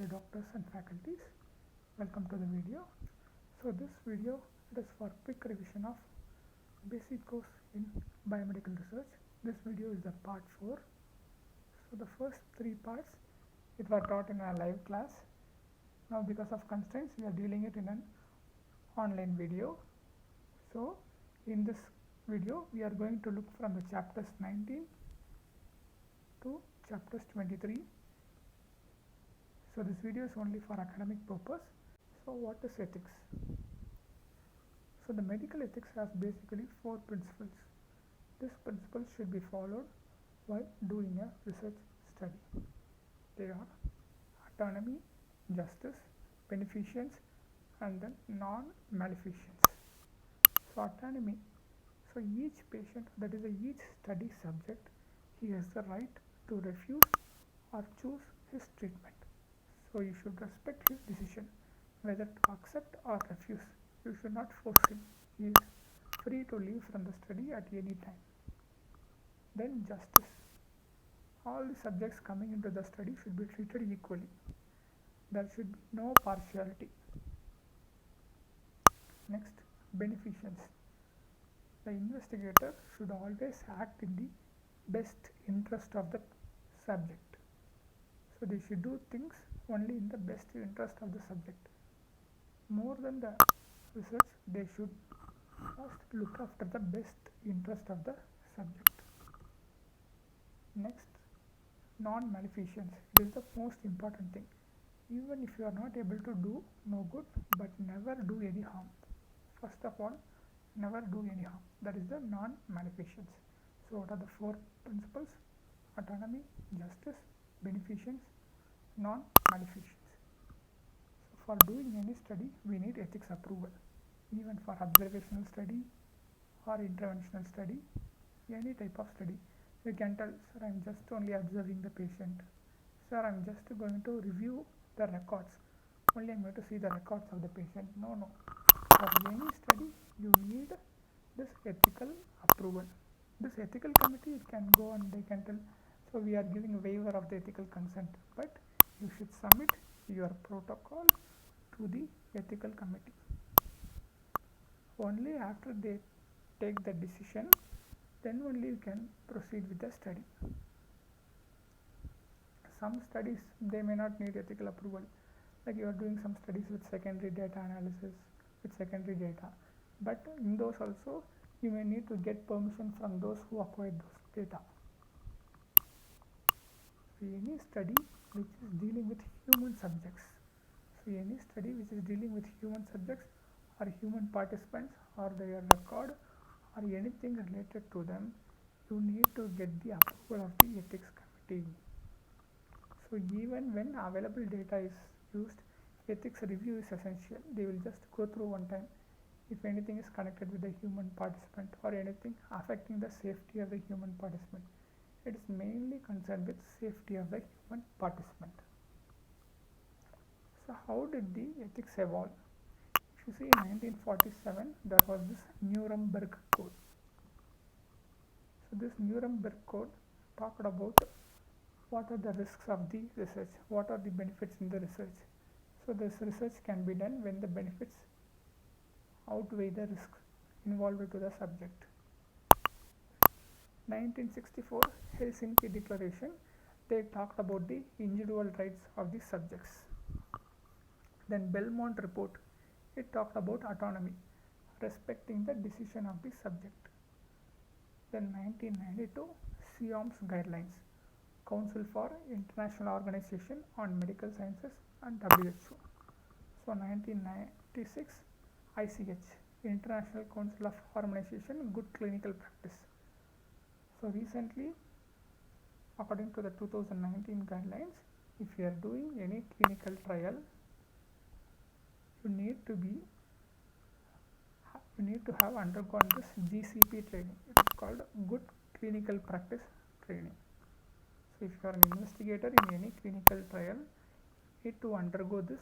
doctors and faculties. Welcome to the video. So this video is for quick revision of basic course in biomedical research. This video is the part 4. So the first 3 parts it were taught in a live class. Now because of constraints we are dealing it in an online video. So in this video we are going to look from the chapters 19 to chapters 23. So this video is only for academic purpose. So what is ethics? So the medical ethics has basically 4 principles. These principles should be followed while doing a research study. They are autonomy, justice, beneficence, and then non-maleficence. So autonomy. So each patient, that is each study subject, he has the right to refuse or choose his treatment. So you should respect his decision whether to accept or refuse. You should not force him. He is free to leave from the study at any time. Then justice. All the subjects coming into the study should be treated equally. There should be no partiality. Next, beneficence. The investigator should always act in the best interest of the subject. So they should do things only in the best interest of the subject. More than the research, they should first look after the best interest of the subject. Next, non-maleficence. It is the most important thing. Even if you are not able to do no good, but never do any harm. First of all, never do any harm. That is the non-maleficence. So what are the 4 principles? Autonomy, justice, beneficence, non-maleficence. So for doing any study, we need ethics approval. Even for observational study or interventional study, any type of study, you can tell, sir, I am just only observing the patient. Sir, I am just going to review the records. Only I am going to see the records of the patient. No. For any study, you need this ethical approval. This ethical committee, it can go and they can tell, so we are giving a waiver of the ethical consent, but you should submit your protocol to the ethical committee. Only after they take the decision, then only you can proceed with the study. Some studies, they may not need ethical approval. Like you are doing some studies with secondary data analysis, with secondary data. But in those also, you may need to get permission from those who acquired those data. So any study which is dealing with human subjects, so any study which is dealing with human subjects or human participants or their record or anything related to them, you need to get the approval of the ethics committee. So even when available data is used, ethics review is essential. They will just go through one time if anything is connected with the human participant or anything affecting the safety of the human participant. It is mainly concerned with safety of the human participant. So how did the ethics evolve? If you see, in 1947 there was this Nuremberg Code. So this Nuremberg Code talked about what are the risks of the research, what are the benefits in the research. So this research can be done when the benefits outweigh the risks involved to the subject. 1964 Helsinki Declaration, they talked about the individual rights of the subjects. Then Belmont Report, it talked about autonomy, respecting the decision of the subject. Then 1992 SIOMS Guidelines, Council for International Organization on Medical Sciences and WHO. So 1996 ICH, International Council of Harmonization Good Clinical Practice. So recently, according to the 2019 guidelines, if you are doing any clinical trial, you need to have undergone this GCP training. It is called Good Clinical Practice Training. So if you are an investigator in any clinical trial, you need to undergo this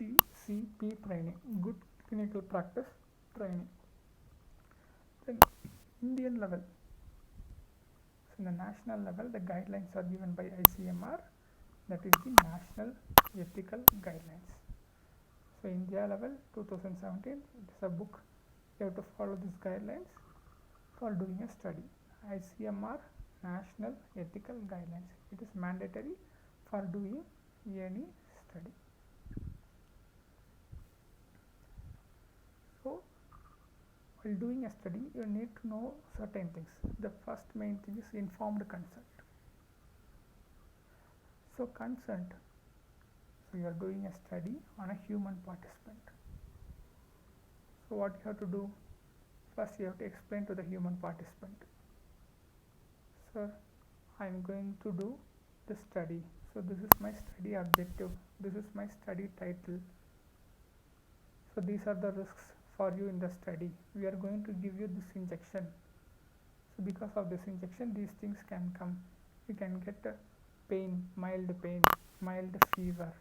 GCP training, Good Clinical Practice Training. Then Indian level. So in the national level, the guidelines are given by ICMR. that is the National Ethical Guidelines. So India level 2017, it is a book. You have to follow these guidelines for doing a study. ICMR National Ethical Guidelines. It is mandatory for doing any study. So while doing a study, you need to know certain things. The first main thing is informed consent. So consent, so you are doing a study on a human participant. So what you have to do? First you have to explain to the human participant, sir, I am going to do the study. So this is my study objective. This is my study title. So these are the risks for you in the study. We are going to give you this injection. So because of this injection, these things can come. You can get pain, mild fever.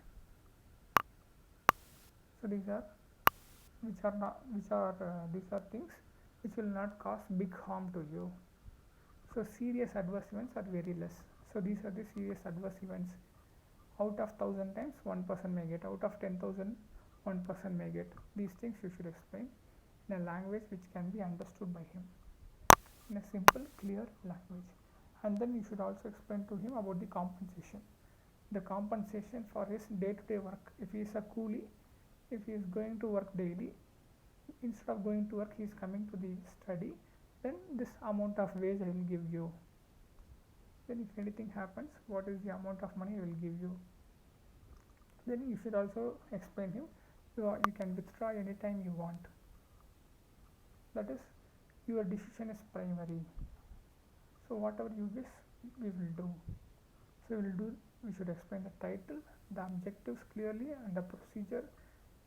So these are things which will not cause big harm to you. So serious adverse events are very less. So these are the serious adverse events. Out of 1,000 times, 1 person may get. Out of 10,000, 1 person may get. These things you should explain in a language which can be understood by him, in a simple, clear language. And then you should also explain to him about the compensation. The compensation for his day-to-day work. If he is a coolie, if he is going to work daily, instead of going to work he is coming to the study, then this amount of wage I will give you. Then if anything happens, what is the amount of money I will give you. Then you should also explain him, you can withdraw anytime you want. That is, your decision is primary. So whatever you wish, we will do. So we should explain the title, the objectives clearly, and the procedure,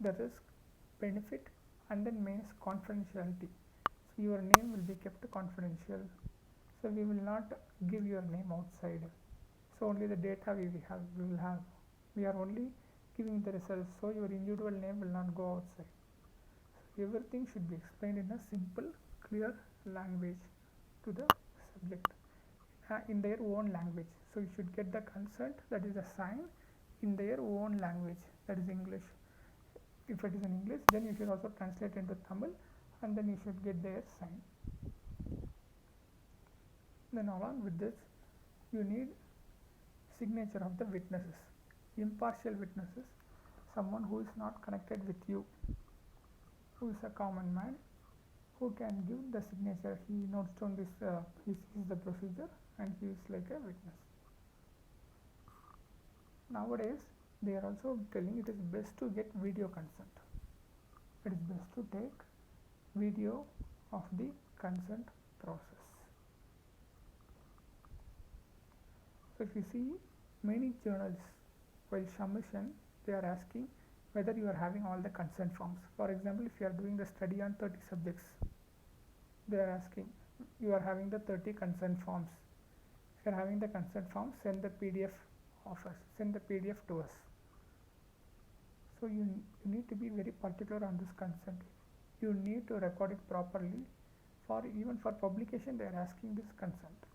the risk, benefit, and then main is confidentiality. So your name will be kept confidential. So we will not give your name outside. So only the data we will have. We are only giving the results, so your individual name will not go outside. So everything should be explained in a simple, clear language to the subject, in their own language. So you should get the consent, that is a sign, in their own language, that is English. If it is in English, then you should also translate into Tamil, and then you should get their sign. Then along with this, you need signature of the witnesses, impartial witnesses, someone who is not connected with you, who is a common man, who can give the signature. He notes down this, he sees the procedure and he is like a witness. Nowadays they are also telling it is best to get video consent. It is best to take video of the consent process. So if you see many journals, while submission, they are asking whether you are having all the consent forms. For example, if you are doing the study on 30 subjects, they are asking you are having the 30 consent forms. If you are having the consent forms, send the PDF of us, send the PDF to us. So you need to be very particular on this consent. You need to record it properly. Even for publication, they are asking this consent.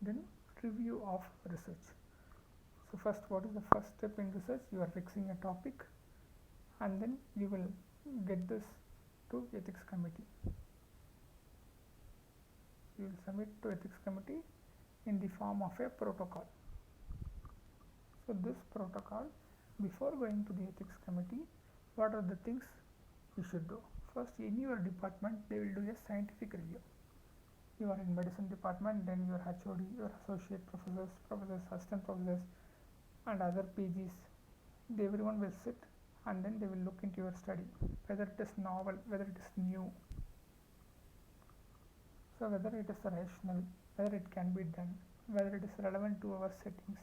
Then review of research. So first, what is the first step in research? You are fixing a topic, and then you will get this to ethics committee. You will submit to ethics committee in the form of a protocol. So this protocol, before going to the ethics committee, what are the things you should do? First, in your department, they will do a scientific review. You are in medicine department, then your HOD, your associate professors, assistant professors, and other PGs, everyone will sit, and then they will look into your study, whether it is novel, whether it is new, so whether it is rational, whether it can be done, whether it is relevant to our settings,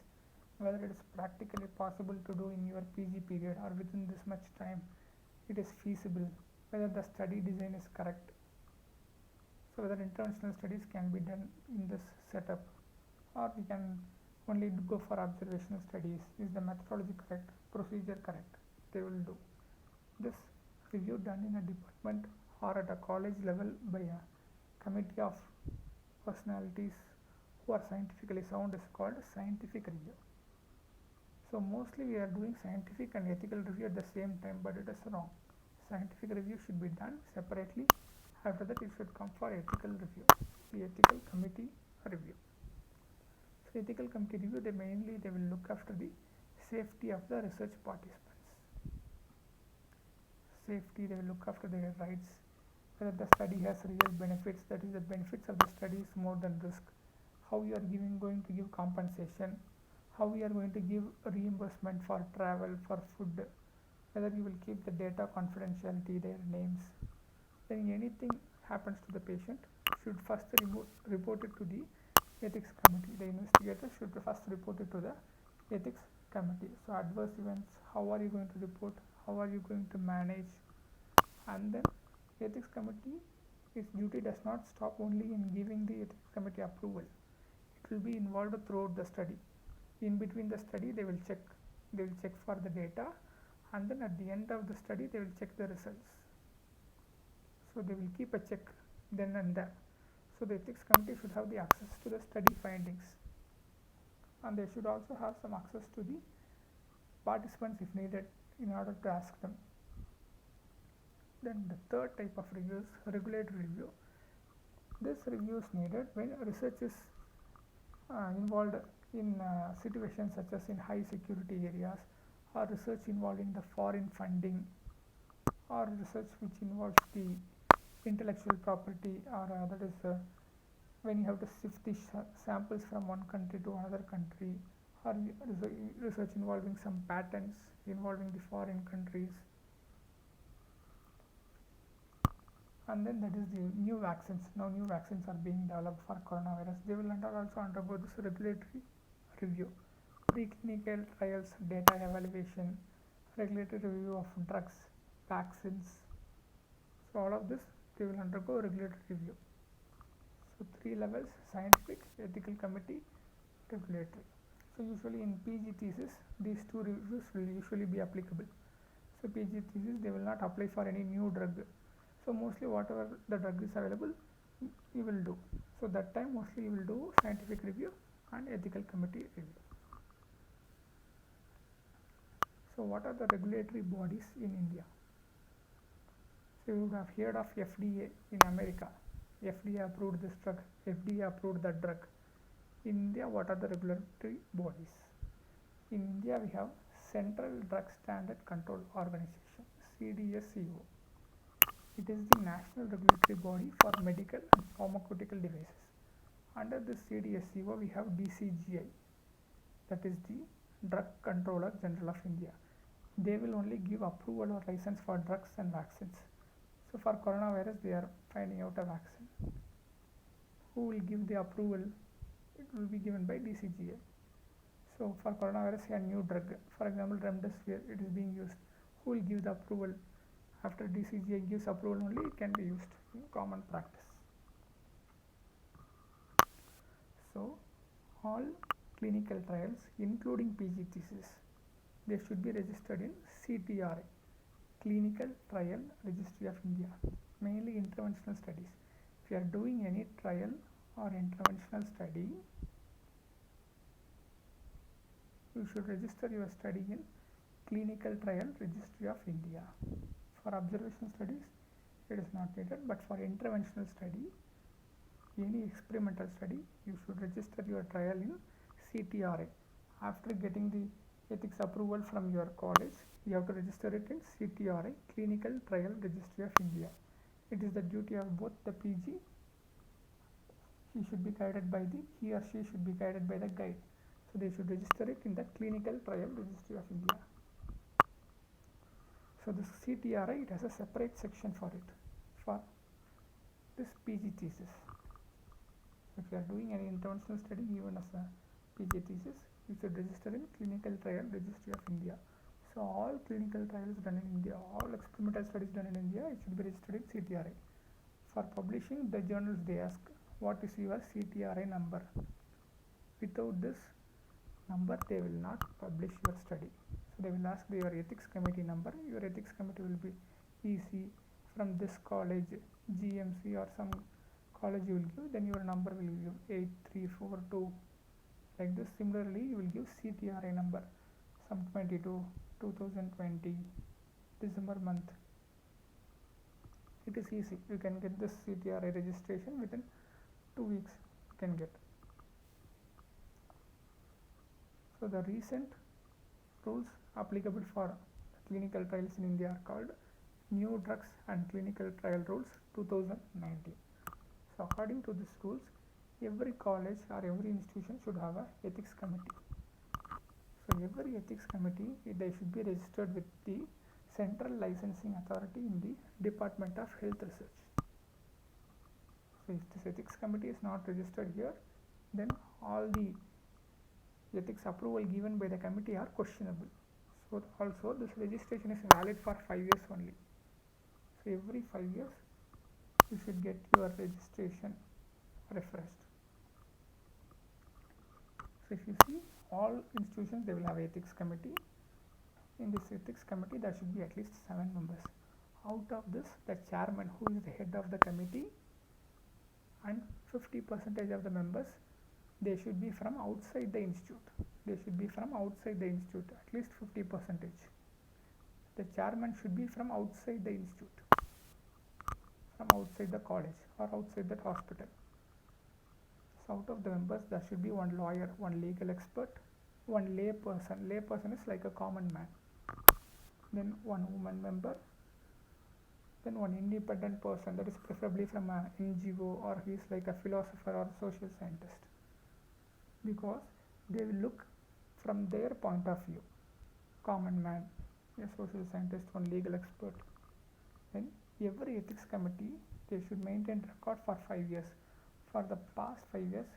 whether it is practically possible to do in your PG period or within this much time, it is feasible, whether the study design is correct, so whether international studies can be done in this setup, or we can only go for observational studies. Is the methodology correct, procedure correct? They will do this review done in a department or at a college level by a committee of personalities who are scientifically sound is called scientific review. So mostly we are doing scientific and ethical review at the same time, but it is wrong. Scientific review should be done separately. After that it should come for ethical review, the ethical committee review. So ethical committee review, they will look after the safety of the research participants. Safety, they will look after their rights, whether the study has real benefits, that is the benefits of the study is more than risk, how you are going to give compensation, how we are going to give reimbursement for travel, for food, whether you will keep the data confidentiality, their names. Then anything happens to the patient should first report it to the ethics committee. The investigator should first report it to the ethics committee. So adverse events, how are you going to report, how are you going to manage, and then ethics committee, its duty does not stop only in giving the ethics committee approval. It will be involved throughout the study. In between the study they will check for the data, and then at the end of the study they will check the results. So they will keep a check then and there. So the ethics committee should have the access to the study findings, and they should also have some access to the participants if needed in order to ask them. Then the third type of review is regulatory review. This review is needed when research is involved in situations such as in high security areas, or research involving the foreign funding, or research which involves the intellectual property, or that is when you have to sift the samples from one country to another country, or research involving some patents involving the foreign countries. And then that is the new vaccines. Now new vaccines are being developed for coronavirus. They will also undergo this regulatory review. Preclinical trials, data evaluation, regulatory review of drugs, vaccines. So all of this they will undergo regulatory review. So 3 levels: scientific, ethical committee, regulatory. So usually in PG thesis these 2 reviews will usually be applicable. So PG thesis, they will not apply for any new drug. So mostly whatever the drug is available you will do. So that time mostly you will do scientific review and ethical committee review. So what are the regulatory bodies in India? So you would have heard of FDA in America. FDA approved this drug, FDA approved that drug. In India, what are the regulatory bodies? In India we have Central Drug Standard Control Organization, CDSCO. It is the national regulatory body for medical and pharmaceutical devices. Under this CDSCO we have DCGI, that is the Drug Controller General of India. They will only give approval or license for drugs and vaccines. So for coronavirus they are finding out a vaccine. Who will give the approval? It will be given by DCGI. So for coronavirus, a new drug, for example remdesivir, it is being used. Who will give the approval? After DCGI gives approval only it can be used in common practice. So all clinical trials including PG thesis, they should be registered in CTRI, Clinical Trial Registry of India, mainly interventional studies. If you are doing any trial or interventional study, you should register your study in Clinical Trial Registry of India. For observation studies it is not needed, but for interventional study, any experimental study, you should register your trial in CTRI. After getting the ethics approval from your college, you have to register it in CTRI, Clinical Trial Registry of India. It is the duty of both the PG. He or she should be guided by the guide. So they should register it in the Clinical Trial Registry of India. So this CTRI, it has a separate section for it, for this PG thesis. If you are doing any interventional study even as a PG thesis, you should register in Clinical Trial Registry of India. So all clinical trials done in India, all experimental studies done in India, it should be registered in CTRI. For publishing the journals, they ask what is your CTRI number. Without this number they will not publish your study. So they will ask your ethics committee number. Your ethics committee will be EC from this college, GMC or some college you will give, then your number will give 8342, like this. Similarly, you will give CTRI number, some 22 2020 December month. It is easy, you can get this CTRI registration within 2 weeks, you can get. So the recent rules applicable for clinical trials in India are called New Drugs and Clinical Trial Rules 2019. So according to these rules, every college or every institution should have a ethics committee. So every ethics committee, they should be registered with the Central Licensing Authority in the Department of Health Research. So if this ethics committee is not registered here, then all the ethics approval given by the committee are questionable. So also this registration is valid for 5 years only. So every 5 years you should get your registration refreshed. So if you see, all institutions, they will have ethics committee. In this ethics committee there should be at least 7 members. Out of this, the chairman, who is the head of the committee, and 50% of the members, they should be from outside the institute. They should be from outside the institute, at least 50%. The chairman should be from outside the institute, from outside the college or outside that hospital. So out of the members, there should be one lawyer, one legal expert, one lay person. Lay person is like a common man. Then one woman member. Then one independent person, that is preferably from an NGO, or he is like a philosopher or social scientist, because they will look from their point of view. Common man, a social scientist, one legal expert. Then every ethics committee, they should maintain record for 5 years. For the past 5 years,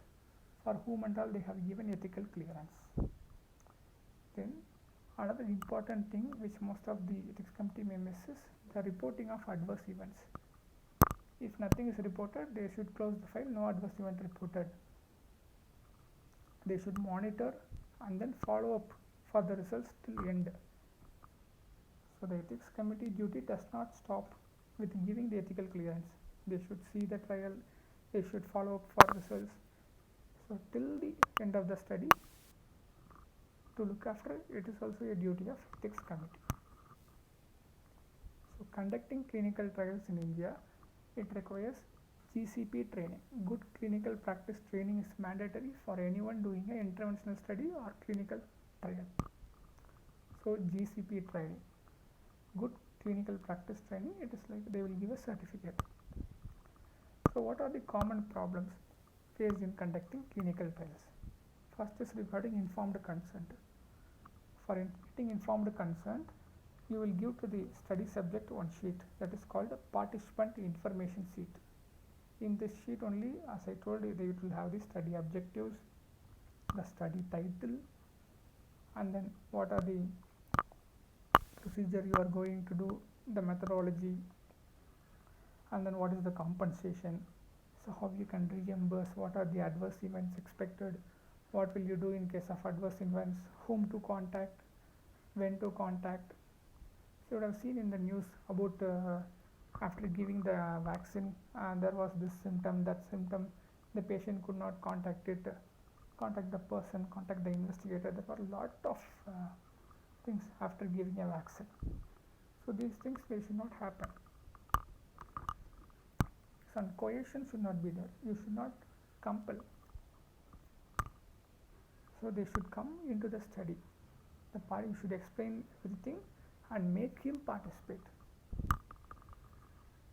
for whom and all they have given ethical clearance. Then another important thing which most of the ethics committee may miss is the reporting of adverse events. If nothing is reported, they should close the file, no adverse event reported. They should monitor and then follow up for the results till end. So the ethics committee duty does not stop with giving the ethical clearance. They should see the trial, they should follow up for results. So till the end of the study, to look after it is also a duty of ethics committee. So conducting clinical trials in India, it requires GCP training. Good clinical practice training is mandatory for anyone doing an interventional study or clinical trial. So GCP training, good clinical practice training, it is like they will give a certificate. So what are the common problems faced in conducting clinical trials? First is regarding informed consent. For getting informed consent, you will give to the study subject one sheet that is called a participant information sheet. In this sheet only, as I told you, they will have the study objectives, the study title, and then what are the procedure you are going to do, the methodology, and then what is the compensation, so how you can reimburse, what are the adverse events expected, what will you do in case of adverse events, whom to contact, when to contact. So you would have seen in the news about after giving the vaccine, there was this symptom, that symptom, the patient could not contact the person, contact the investigator. There were a lot of things after giving a vaccine. So these things, they should not happen. Some coercion should not be there. You should not compel. So they should come into the study. The party should explain everything and make him participate.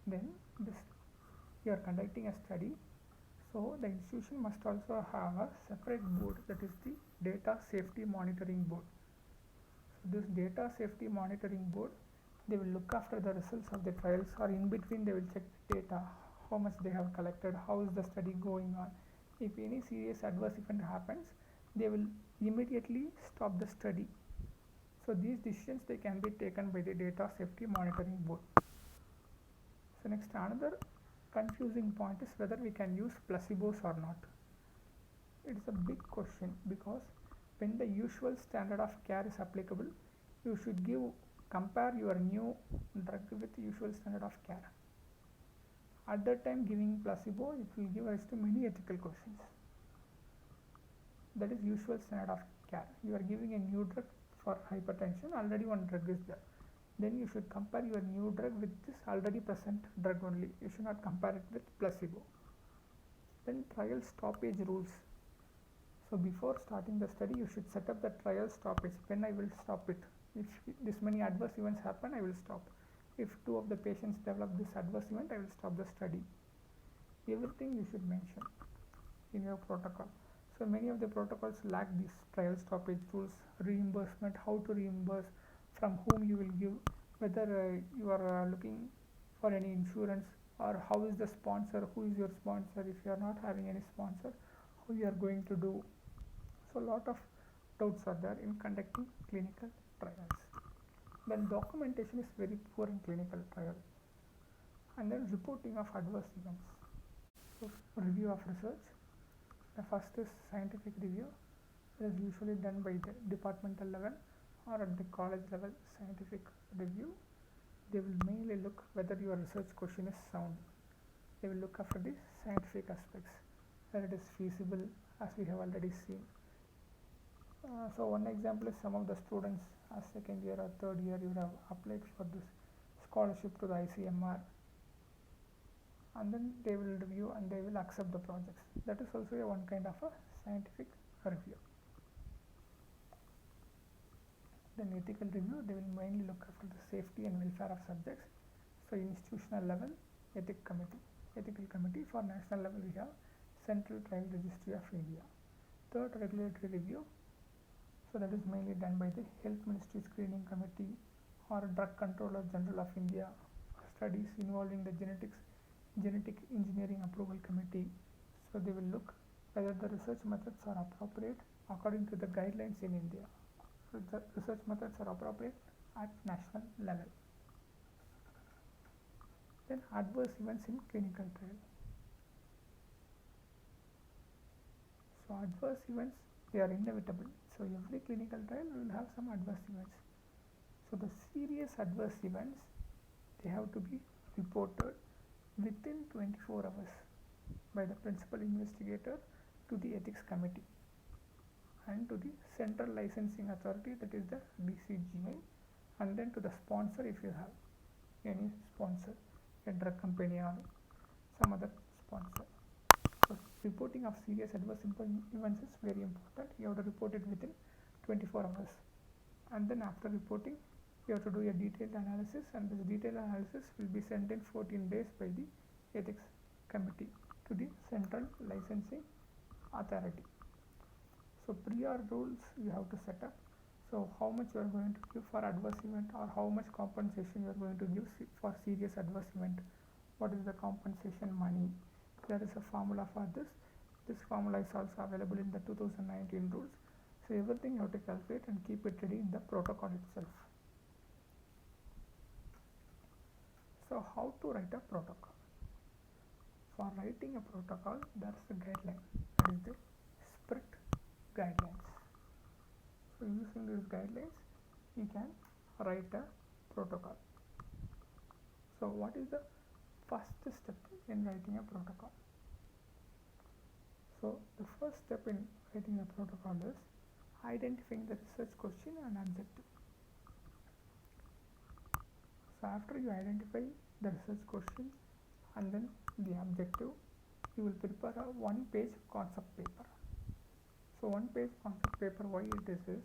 Then this, you are conducting a study, so the institution must also have a separate board, that is the data safety monitoring board. So this data safety monitoring board, they will look after the results of the trials, or in between they will check the data, how much they have collected, how is the study going on. If any serious adverse event happens, they will immediately stop the study. So these decisions, they can be taken by the data safety monitoring board. So next, another confusing point is whether we can use placebos or not. It is a big question, because when the usual standard of care is applicable, you should compare your new drug with usual standard of care. At that time, giving placebo, it will give rise to many ethical questions. That is usual standard of care. You are giving a new drug for hypertension, already one drug is there. Then you should compare your new drug with this already present drug only. You should not compare it with placebo. Then trial stoppage rules. So before starting the study, you should set up the trial stoppage. When I will stop it. If this many adverse events happen, I will stop. If 2 of the patients develop this adverse event, I will stop the study. Everything you should mention in your protocol. So many of the protocols lack these trial stoppage rules, reimbursement, how to reimburse, from whom you will give, whether you are looking for any insurance, or how is the sponsor, who is your sponsor, if you are not having any sponsor, how you are going to do. So lot of doubts are there in conducting clinical trials. Then documentation is very poor in clinical trial. And then reporting of adverse events. So review of research. The first is scientific review. It is usually done by the departmental level or at the college level. Scientific review, they will mainly look whether your research question is sound. They will look after the scientific aspects, whether it is feasible, as we have already seen. So one example is some of the students as second year or third year, you would have applied for this scholarship to the ICMR, and then they will review and they will accept the projects. That is also one kind of a scientific review. Then ethical review, they will mainly look after the safety and welfare of subjects. So institutional level, ethical committee. For national level, we have Central Trial Registry of India. Third, regulatory review. So that is mainly done by the Health Ministry Screening Committee or Drug Controller General of India. Studies involving the genetic engineering approval committee. So they will look whether the research methods are appropriate according to the guidelines in India. So the research methods are appropriate at national level. Then adverse events in clinical trial. So adverse events, they are inevitable. So every clinical trial will have some adverse events. So the serious adverse events, they have to be reported within 24 hours by the principal investigator to the ethics committee and to the central licensing authority, that is the DCGI, and then to the sponsor if you have any sponsor, a drug company or some other sponsor. So reporting of serious adverse events is very important. You have to report it within 24 hours, and then after reporting you have to do a detailed analysis, and this detailed analysis will be sent in 14 days by the ethics committee to the central licensing authority. So prior rules you have to set up. So how much you are going to give for adverse event, or how much compensation you are going to give for serious adverse event. What is the compensation money? There is a formula for this. This formula is also available in the 2019 rules. So everything you have to calculate and keep it ready in the protocol itself. So how to write a protocol? For writing a protocol, there is a guideline, that is the SPRIT guidelines. So using these guidelines, you can write a protocol. So what is the first step in writing a protocol? So the first step in writing a protocol is identifying the research question and objective. So after you identify the research question and then the objective, you will prepare a one-page concept paper. So one-page concept paper, why it is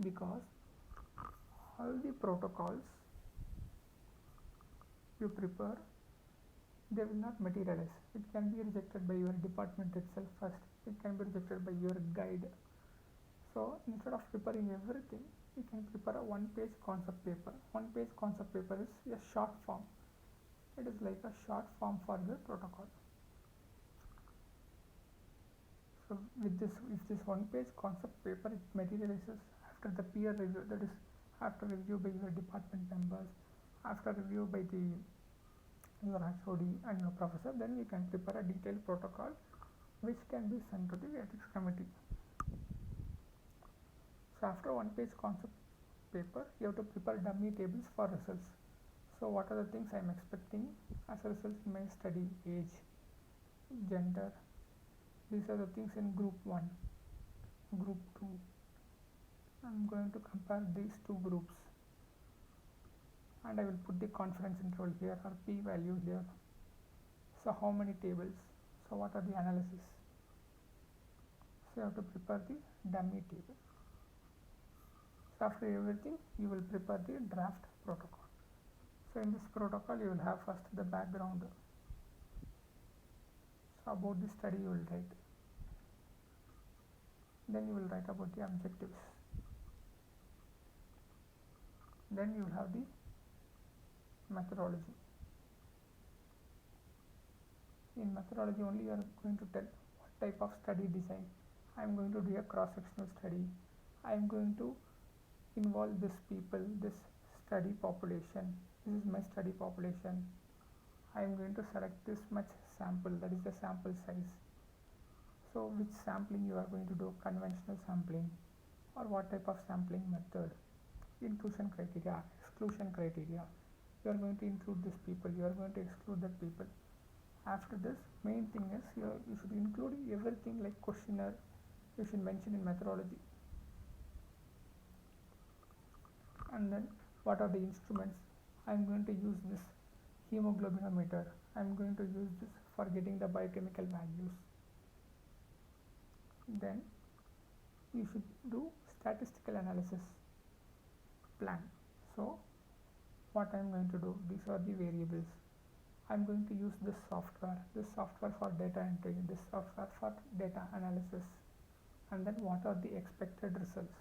because all the protocols you prepare, they will not materialize. It can be rejected by your department itself first. It can be rejected by your guide. So instead of preparing everything, you can prepare a one-page concept paper. One-page concept paper is a short form. It is like a short form for your protocol. So with this, if this one-page concept paper it materializes after the peer review, that is after review by your department members, after review by your HOD and your professor, then you can prepare a detailed protocol which can be sent to the ethics committee. So after one-page concept paper, you have to prepare dummy tables for results. So what are the things I am expecting as a result in my study? Age, gender, these are the things in group 1, group 2. I am going to compare these two groups and I will put the confidence interval here or p-value here. So how many tables? So what are the analysis? So you have to prepare the dummy table. So after everything you will prepare the draft protocol. So in this protocol you will have first the background. So about the study you will write. Then you will write about the objectives. Then you will have the methodology. In methodology only you are going to tell what type of study design. I am going to do a cross-sectional study. I am going to involve this people, this study population. This is my study population. I am going to select this much sample, that is the sample size. So which sampling you are going to do, conventional sampling or what type of sampling method, inclusion criteria, exclusion criteria. You are going to include this people, you are going to exclude that people. After this, main thing is you should include everything like questionnaire, you should mention in methodology. And then what are the instruments? I am going to use this hemoglobinometer. I am going to use this for getting the biochemical values. Then you should do statistical analysis plan. So what I am going to do, these are the variables. I am going to use this software for data entry, this software for data analysis, and then what are the expected results.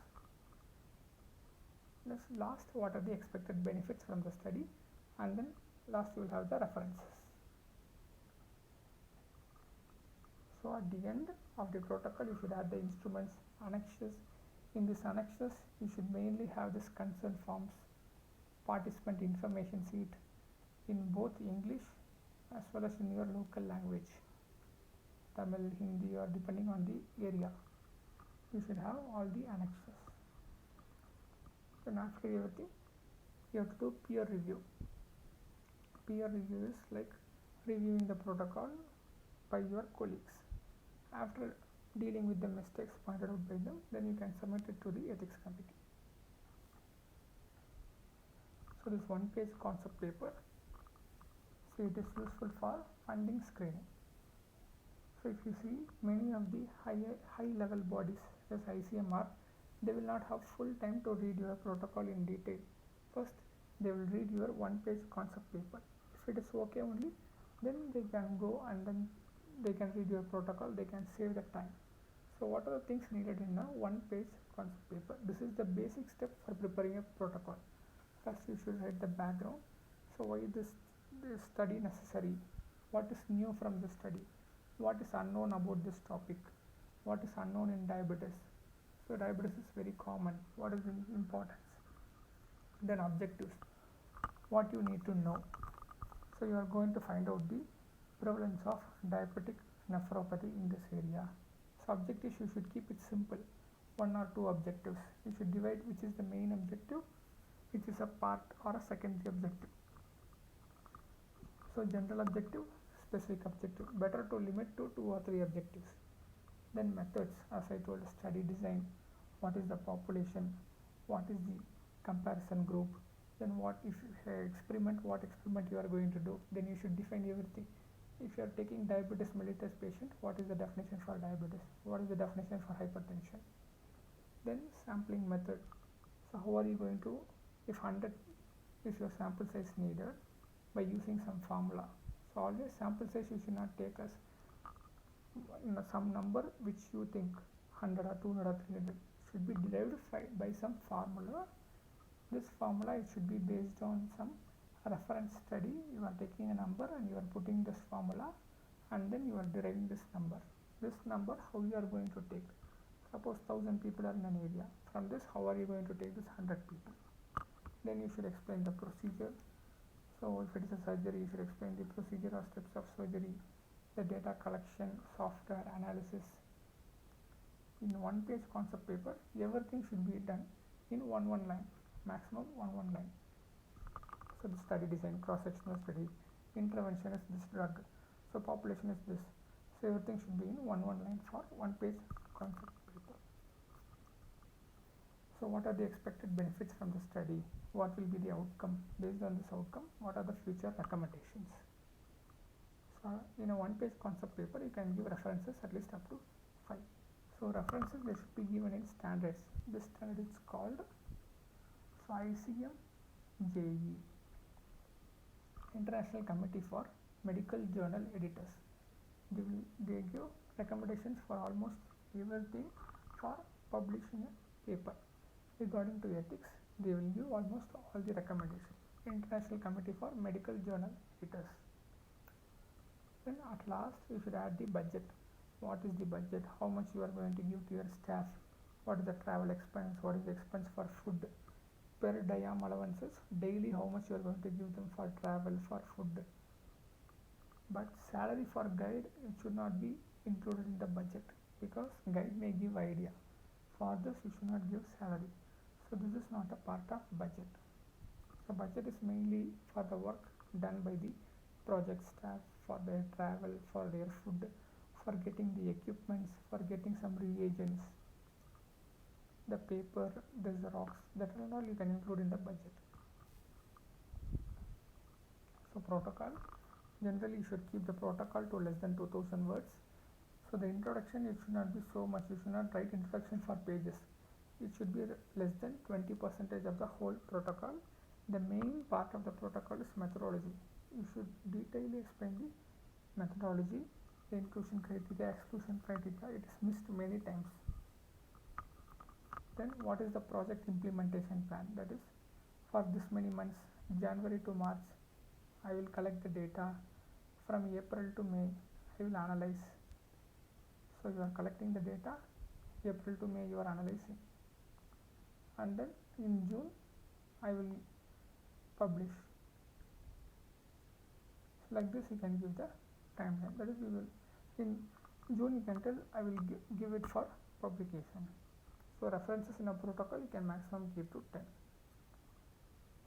Last, what are the expected benefits from the study, and then last you will have the references. So at the end of the protocol you should have the instruments, annexes. In this annexes you should mainly have this consent forms, participant information sheet in both English as well as in your local language, Tamil, Hindi, or depending on the area. You should have all the annexes. Then after everything you have to do peer review. Peer review is like reviewing the protocol by your colleagues. After dealing with the mistakes pointed out by them, then you can submit it to the ethics committee. So this one-page concept paper, so it is useful for funding screening. So if you see many of the high level bodies as ICMR, they will not have full time to read your protocol in detail. First they will read your one-page concept paper. If it is okay only, then they can go and then they can read your protocol, they can save the time. So what are the things needed in a one-page concept paper? This is the basic step for preparing a protocol. First you should write the background. So why this study necessary? What is new from the study? What is unknown about this topic? What is unknown in diabetes? So diabetes is very common. What is the importance? Then objectives. What you need to know. So you are going to find out the prevalence of diabetic nephropathy in this area. So objectives you should keep it simple. 1 or 2 objectives. You should divide which is the main objective, which is a part or a secondary objective. So general objective, specific objective. Better to limit to 2 or 3 objectives. Then methods, as I told, study design. What is the population? What is the comparison group? Then what if experiment, what experiment you are going to do? Then you should define everything. If you are taking diabetes mellitus patient, what is the definition for diabetes? What is the definition for hypertension? Then sampling method. So how are you going to, if your sample size needed, by using some formula. So always sample size you should not take as some number which you think 100 or 200 or 300 should be derived by some formula. This formula it should be based on some reference study. You are taking a number and you are putting this formula and then you are deriving this number. This number how you are going to take. Suppose 1000 people are in an area. From this how are you going to take this 100 people? Then you should explain the procedure. So if it is a surgery, you should explain the procedure or steps of surgery, the data collection, software analysis. In one-page concept paper, everything should be done in one line, maximum one line. So the study design, cross-sectional study, intervention is this drug. So population is this. So everything should be in one line for one page concept paper. So what are the expected benefits from the study? What will be the outcome? Based on this outcome, what are the future recommendations? So in a one page concept paper, you can give references at least up to 5. So references they should be given in standards. This standard is called ICM JE, International Committee for Medical Journal Editors. They give recommendations for almost everything for publishing a paper. Regarding to ethics, they will give almost all the recommendations. International Committee for Medical Journal Editors. Then at last, you should add the budget. What is the budget? How much you are going to give to your staff? What is the travel expense? What is the expense for food? Per diem allowances, daily how much you are going to give them for travel, for food. But salary for guide, it should not be included in the budget because guide may give idea. For this you should not give salary. So this is not a part of budget. So budget is mainly for the work done by the project staff, for their travel, for their food, for getting the equipments, for getting some reagents, the paper, the xerox, that all you can include in the budget. So protocol, generally you should keep the protocol to less than 2000 words. So the introduction, it should not be so much. You should not write introduction for pages. It should be less than 20% of the whole protocol. The main part of the protocol is methodology. You should detailedly explain the methodology, the inclusion criteria, exclusion criteria. It is missed many times. Then what is the project implementation plan? That is, for this many months, January to March, I will collect the data. From April to May, I will analyze. So you are collecting the data. April to May you are analyzing. And then in June, I will publish. So like this you can give the timeline. That is, we will in June you can tell I will give it for publication. So references in a protocol you can maximum keep to 10.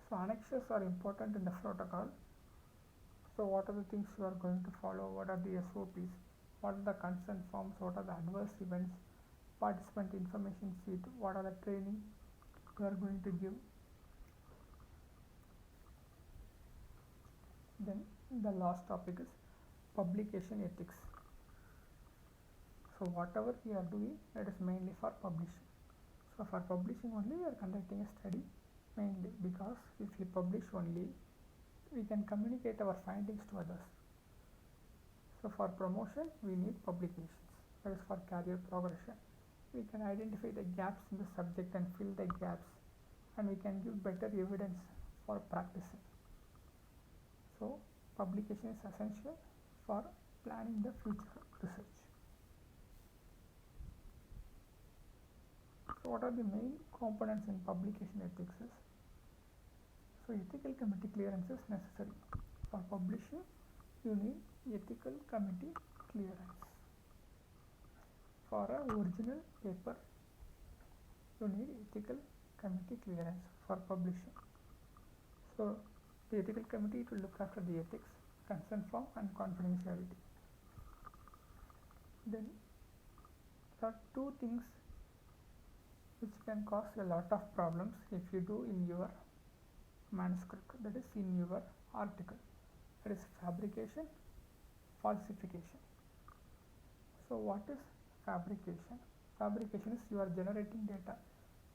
So annexures are important in the protocol. So what are the things you are going to follow? What are the SOPs? What are the consent forms? What are the adverse events? Participant information sheet? What are the training you are going to give? Then the last topic is publication ethics. So whatever we are doing, it is mainly for publishing. So for publishing only we are conducting a study mainly, because if we publish only, we can communicate our findings to others. So for promotion we need publications. That is for career progression. We can identify the gaps in the subject and fill the gaps, and we can give better evidence for practicing. So publication is essential for planning the future research. So what are the main components in publication ethics is, so ethical committee clearance is necessary. For publishing you need ethical committee clearance. For a original paper you need ethical committee clearance for publishing. So the ethical committee will look after the ethics, consent form and confidentiality. Then there are two things which can cause a lot of problems if you do in your manuscript, that is in your article. That is fabrication, falsification. So what is fabrication? Fabrication is you are generating data.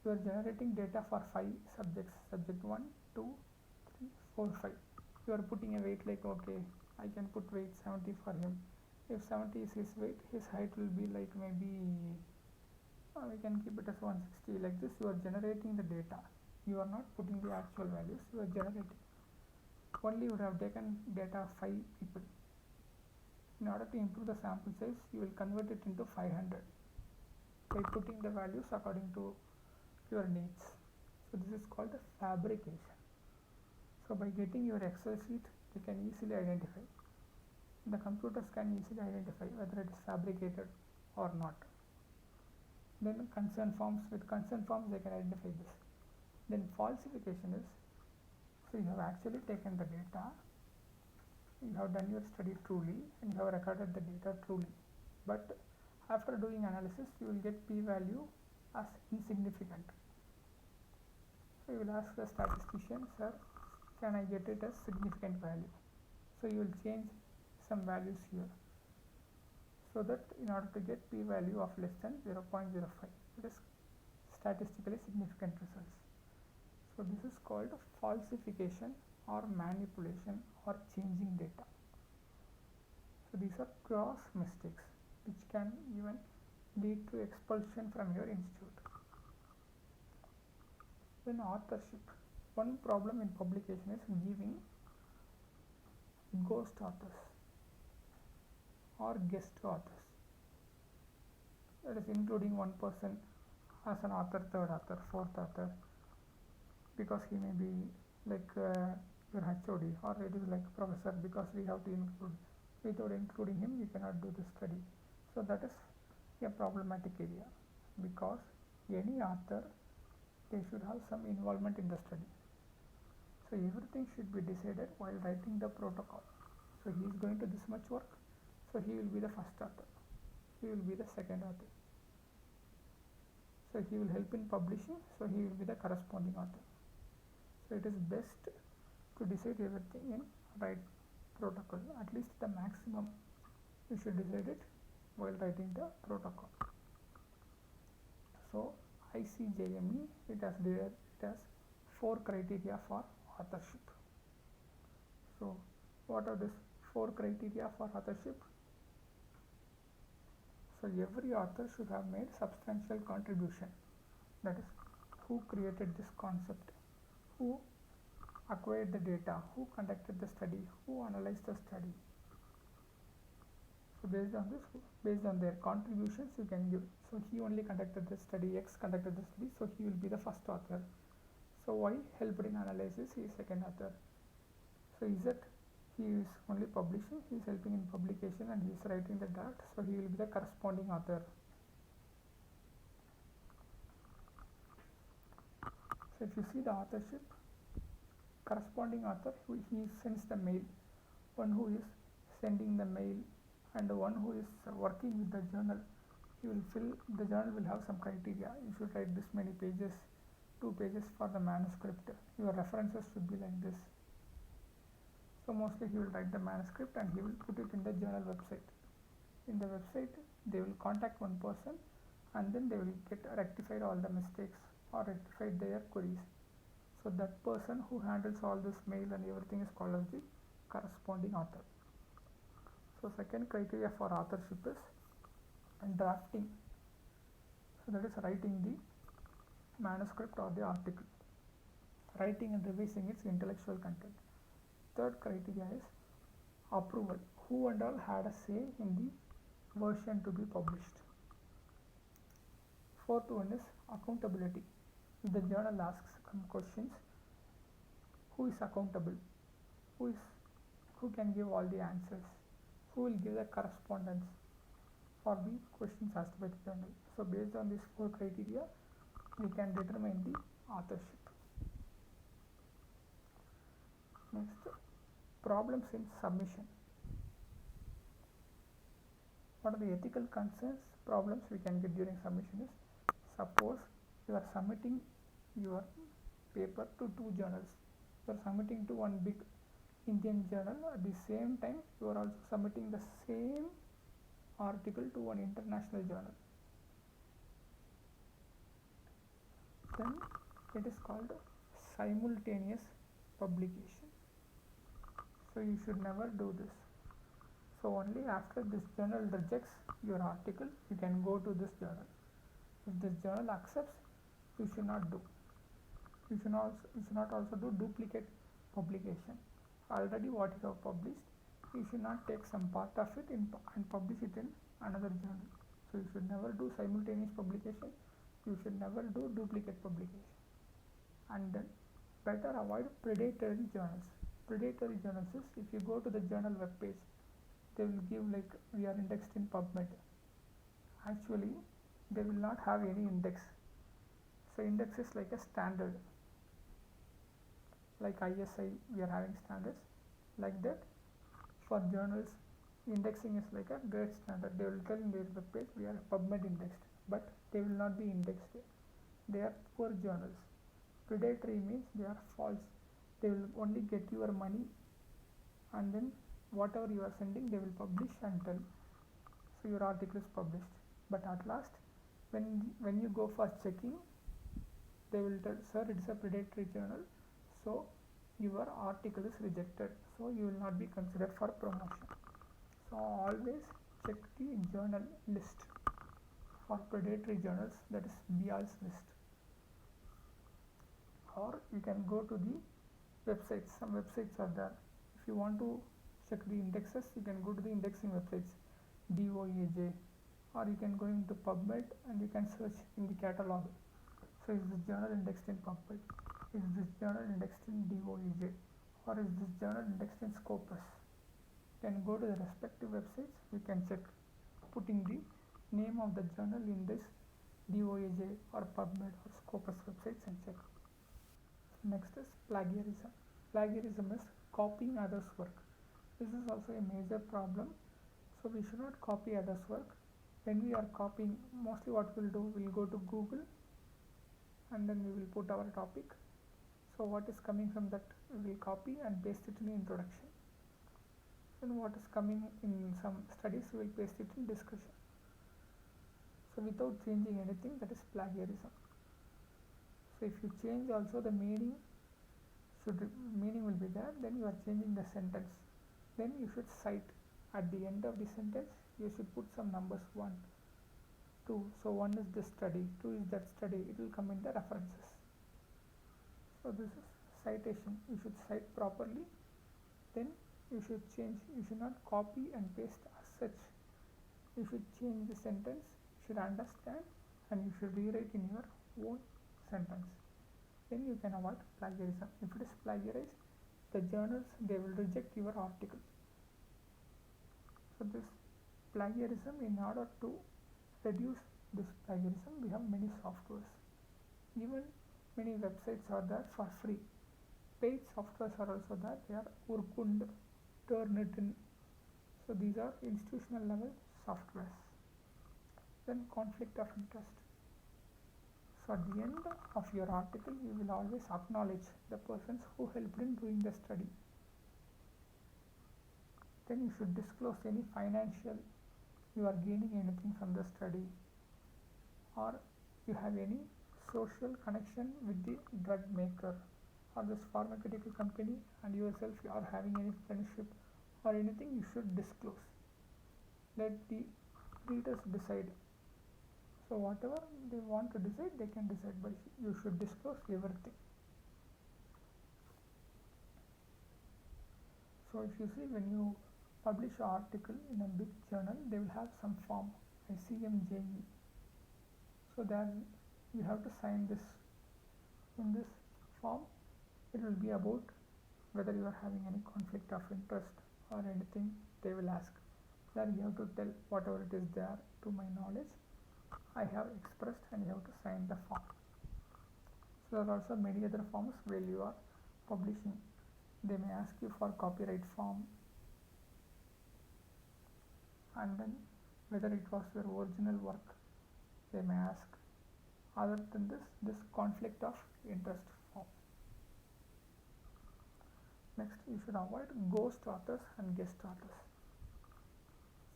You are generating data for 5 subjects, subject 1, 2, 3, 4, 5. You are putting a weight like, okay, I can put weight 70 for him. If 70 is his weight, his height will be like maybe, we can keep it as 160. Like this you are generating the data. You are not putting the actual values, you are generating. Only you would have taken data of 5 people. In order to improve the sample size, you will convert it into 500 by putting the values according to your needs. So this is called a fabrication. So by getting your Excel sheet, you can easily identify. The computers can easily identify whether it is fabricated or not. Then consent forms, with consent forms they can identify this. Then falsification is, So you have actually taken the data, you have done your study truly, and you have recorded the data truly, but after doing analysis you will get p-value as insignificant. So you will ask the statistician, sir, can I get it as significant value? So you will change some values here, so that in order to get p-value of less than 0.05, it is statistically significant results. So this is called falsification or manipulation or changing data. So these are gross mistakes which can even lead to expulsion from your institute. Then authorship. One problem in publication is giving ghost authors or guest authors. That is including one person as an author, third author, fourth author, because he may be like your HOD, or it is like professor, because we have to include. Without including him, we cannot do the study. So that is a problematic area, because any author, they should have some involvement in the study. So everything should be decided while writing the protocol. So he is going to this much work, so he will be the first author, he will be the second author. So he will help in publishing, so he will be the corresponding author. So it is best to decide everything in right protocol. At least the maximum you should decide it while writing the protocol. So ICJME, it has 4 criteria for authorship. So what are these 4 criteria for authorship? So every author should have made substantial contribution, that is, who created this concept, who acquired the data, who conducted the study, who analyzed the study. So based on this, based on their contributions, you can give. So he only conducted the study, X conducted the study, so he will be the first author. So Y helped in analysis, he is second author. So Z, he is only publishing, he is helping in publication, and he is writing the draft, so he will be the corresponding author. So if you see the authorship, corresponding author, he sends the mail, one who is sending the mail, and the one who is working with the journal, he will fill, the journal will have some criteria. You should write this many pages, 2 pages for the manuscript, your references should be like this. So mostly he will write the manuscript and he will put it in the journal website. In the website, they will contact one person, and then they will get rectified all the mistakes or rectified their queries. So that person who handles all this mail and everything is called as the corresponding author. So second criteria for authorship is drafting. So that is writing the manuscript or the article, writing and revising its intellectual content. Third criteria is approval, who and all had a say in the version to be published. Fourth one is accountability. If the journal asks some questions, who is accountable, who can give all the answers, who will give the correspondence for the questions asked by the journal. So based on these 4 criteria, we can determine the authorship. Next, problems in submission. What are the ethical concerns, problems we can get during submission is, suppose you are submitting your paper to 2 journals. You are submitting to one big Indian journal, at the same time you are also submitting the same article to one international journal. Then it is called simultaneous publication. So you should never do this. So only after this journal rejects your article, you can go to this journal. If this journal accepts, you should not do. You should not also do duplicate publication. Already what you have published, you should not take some part of it and publish it in another journal. So you should never do simultaneous publication. You should never do duplicate publication. And then better avoid predatory journals. Predatory journals is, if you go to the journal web page, they will give like, we are indexed in PubMed. Actually, they will not have any index. So index is like a standard. like ISI we are having standards like that. For journals, indexing is like a great standard. They will tell in their web page we are PubMed indexed, but they will not be indexed. They are poor journals. Predatory means they are false. They will only get your money, and then whatever you are sending they will publish and tell. So your article is published. But at last, when you go for checking, they will tell, sir, it is a predatory journal, so your article is rejected, so you will not be considered for promotion. So always check the journal list for predatory journals, that is BIAL's list. Or you can go to the websites. Some websites are there. If you want to check the indexes, you can go to the indexing websites, DOAJ, or you can go into PubMed and you can search in the catalog. So is this journal indexed in PubMed? Is this journal indexed in DOAJ? Or is this journal indexed in Scopus? You can go to the respective websites. You can check putting the name of the journal in this DOAJ or PubMed or Scopus websites and check. Next is plagiarism. Plagiarism is copying others' work. This is also a major problem. So we should not copy others' work. When we are copying, mostly what we'll do, we'll go to Google and then we will put our topic. So what is coming from that we will copy and paste it in the introduction. And what is coming in some studies we will paste it in discussion. So without changing anything, that is plagiarism. So if you change also the meaning will be there, then you are changing the sentence. Then you should cite at the end of the sentence. You should put some numbers 1, 2. So 1 is this study, 2 is that study. It will come in the references. So this is citation. You should cite properly. Then you should change. You should not copy and paste as such. You should change the sentence. You should understand and you should rewrite in your own sentence. Then you can avoid plagiarism. If it is plagiarized, the journals, they will reject your article. So this plagiarism, in order to reduce this plagiarism, we have many softwares. Even many websites are there for free. Paid softwares are also there. They are Urkund, Turnitin. So these are institutional level softwares. Then conflict of interest. So at the end of your article, you will always acknowledge the persons who helped in doing the study. Then you should disclose any financial, you are gaining anything from the study, or you have any social connection with the drug maker or this pharmaceutical company, and yourself you are having any friendship or anything, you should disclose. Let the readers decide. So whatever they want to decide, they can decide, but you should disclose everything. So if you see, when you publish an article in a big journal, they will have some form, ICMJE. So then you have to sign this. In this form, it will be about whether you are having any conflict of interest or anything they will ask. Then you have to tell whatever it is there, to my knowledge I have expressed, and you have to sign the form. So there are also many other forms where you are publishing. They may ask you for copyright form, and then whether it was your original work they may ask. Other than this conflict of interest form. Next, you should avoid ghost authors and guest authors.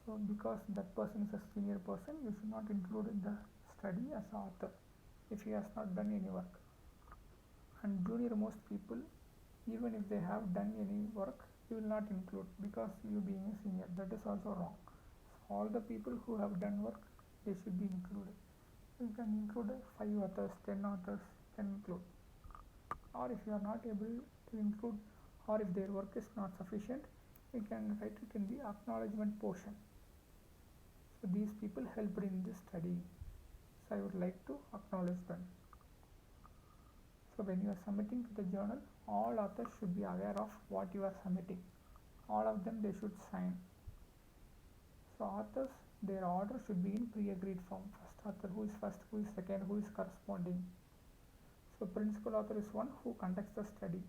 So because that person is a senior person, you should not include in the study as author if he has not done any work. And junior most people, even if they have done any work, you will not include, because you being a senior. That is also wrong. So all the people who have done work, they should be included. You can include 5 authors, 10 authors, can include. Or if you are not able to include, or if their work is not sufficient, you can write it in the acknowledgement portion. So these people helped in this study, so I would like to acknowledge them. So when you are submitting to the journal, all authors should be aware of what you are submitting. All of them, they should sign. So authors, their order should be in pre-agreed form. First author, who is first, who is second, who is corresponding. So principal author is one who conducts the study.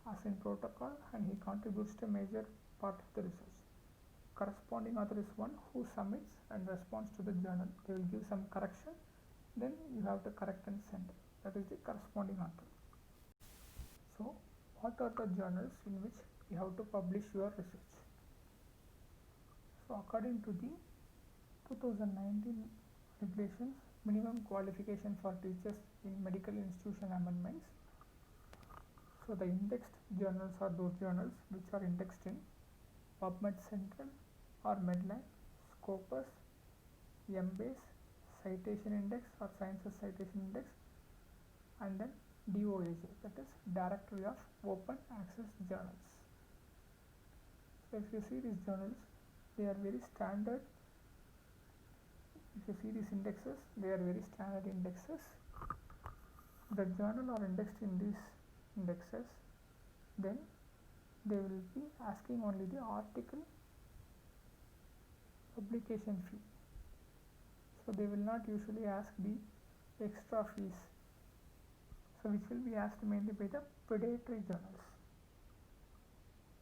as in protocol, and he contributes to a major part of the research. Corresponding author is one who submits and responds to the journal. They will give some correction, then you have to correct and send. That is the corresponding author. So what are the journals in which you have to publish your research? So according to the 2019 regulations, minimum qualification for teachers in medical institution amendments. So the indexed journals are those journals which are indexed in PubMed Central or Medline, Scopus, Embase, Citation Index or Sciences Citation Index, and then DOAJ, that is Directory of Open Access Journals. So if you see these journals, they are very standard. If you see these indexes, they are very standard indexes. The journal are indexed in these indexes, then they will be asking only the article publication fee. So they will not usually ask the extra fees, so which will be asked mainly by the predatory journals.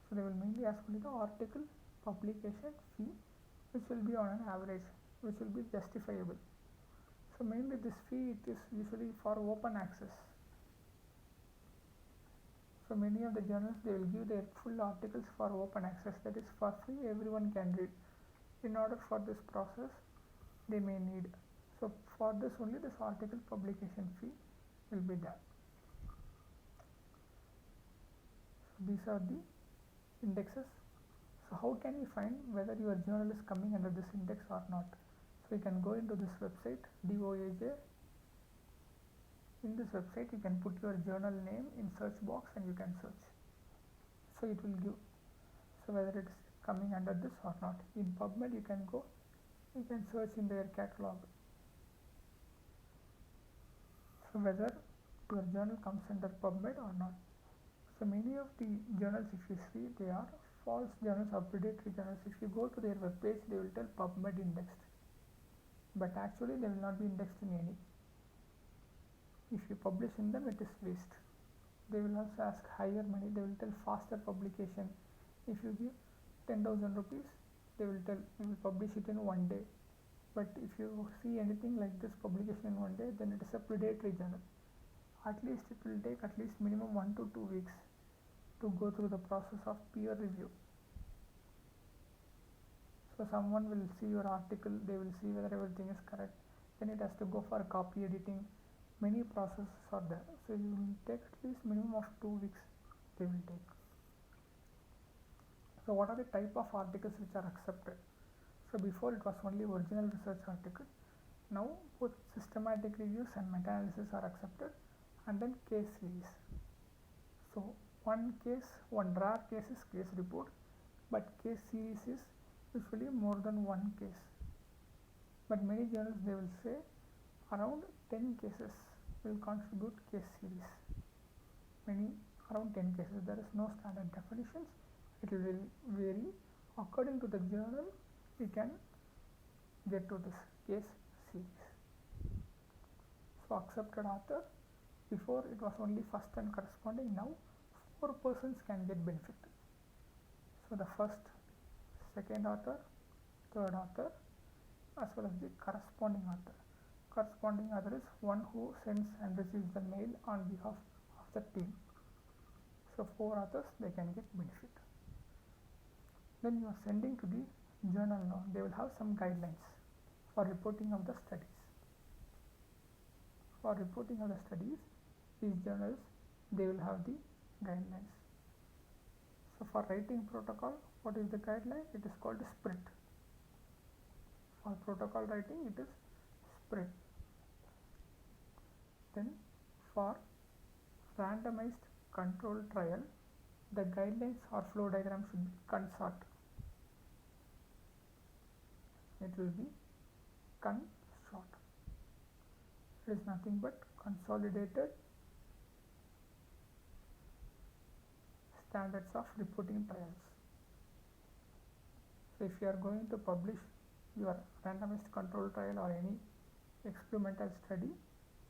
So they will mainly ask only the article publication fee, which will be on an average, which will be justifiable. So mainly this fee, it is usually for open access. So many of the journals, they will give their full articles for open access, that is for free, everyone can read. In order for this process, they may need, so for this only this article publication fee will be there. So these are the indexes. So how can you find whether your journal is coming under this index or not? So you can go into this website DOAJ. In this website you can put your journal name in search box and you can search. So it will give, so whether it is coming under this or not. In PubMed you can go, you can search in their catalog. So whether your journal comes under PubMed or not. So many of the journals, if you see, they are false journals or predatory journals. If you go to their web page, they will tell PubMed indexed, but actually they will not be indexed in any. If you publish in them, it is waste. They will also ask higher money. They will tell faster publication. If you give 10,000 rupees, they will tell you will publish it in one day. But if you see anything like this publication in one day, then it is a predatory journal. At least it will take at least minimum 1 to 2 weeks to go through the process of peer review. So someone will see your article, they will see whether everything is correct, then it has to go for copy editing. Many processes are there, so you will take at least minimum of 2 weeks they will take. So what are the type of articles which are accepted? So before it was only original research article. Now both systematic reviews and meta-analysis are accepted, and then case series. So one rare case is case report, but case series is usually more than one case. But many journals, they will say around 10 cases will contribute case series. Many around 10 cases. There is no standard definitions. It will vary according to the journal. We can get to this case series. So accepted author, before it was only first and corresponding, now 4 persons can get benefit. So the first, second author, third author, as well as the corresponding author. Corresponding author is one who sends and receives the mail on behalf of the team. So 4 authors, they can get benefit. Then you are sending to the journal now. They will have some guidelines for reporting of the studies. For reporting of the studies, these journals, they will have the guidelines. So for writing protocol, what is the guideline? It is called sprint. For protocol writing, it is sprint. Then for randomized control trial, the guidelines or flow diagram should be consort. It will be consort. It is nothing but consolidated standards of reporting trials. So if you are going to publish your randomized control trial or any experimental study,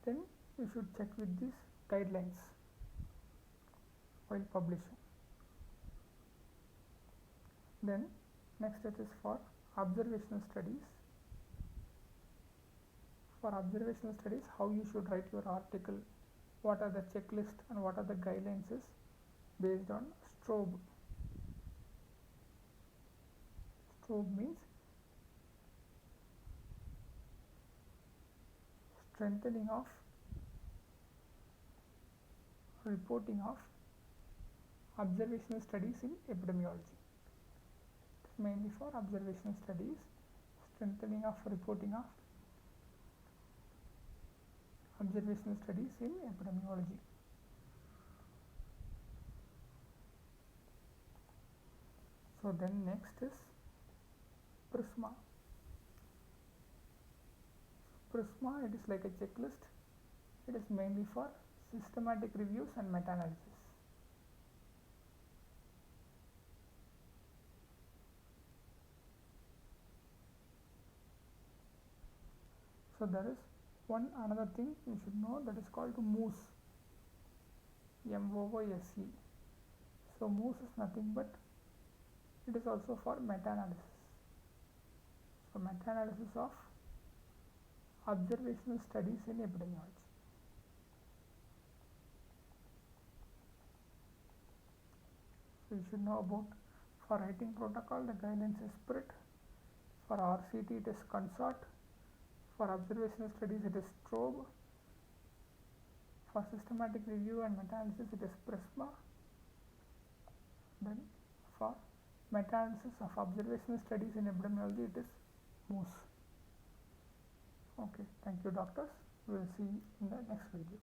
then you should check with these guidelines. while publishing. Then next step is for observational studies. For observational studies, how you should write your article, what are the checklist and what are the guidelines is based on strobe. Strobe means strengthening of reporting of observational studies in epidemiology. It is mainly for observational studies, strengthening of reporting of observational studies in epidemiology. So then next is Prisma. Prisma, it is like a checklist. It is mainly for systematic reviews and meta-analysis. So there is another thing you should know, that is called MOOSE. MOOSE. So MOOSE is nothing but it is also for meta-analysis. So meta-analysis of observational studies in epidemiology. So you should know about, for writing protocol, the guidelines is SPRIT. For RCT it is CONSORT. For observational studies it is strobe. For systematic review and meta-analysis it is Prisma. Then for meta-analysis of observational studies in epidemiology it is MOOSE. Okay, thank you doctors. We will see in the next video.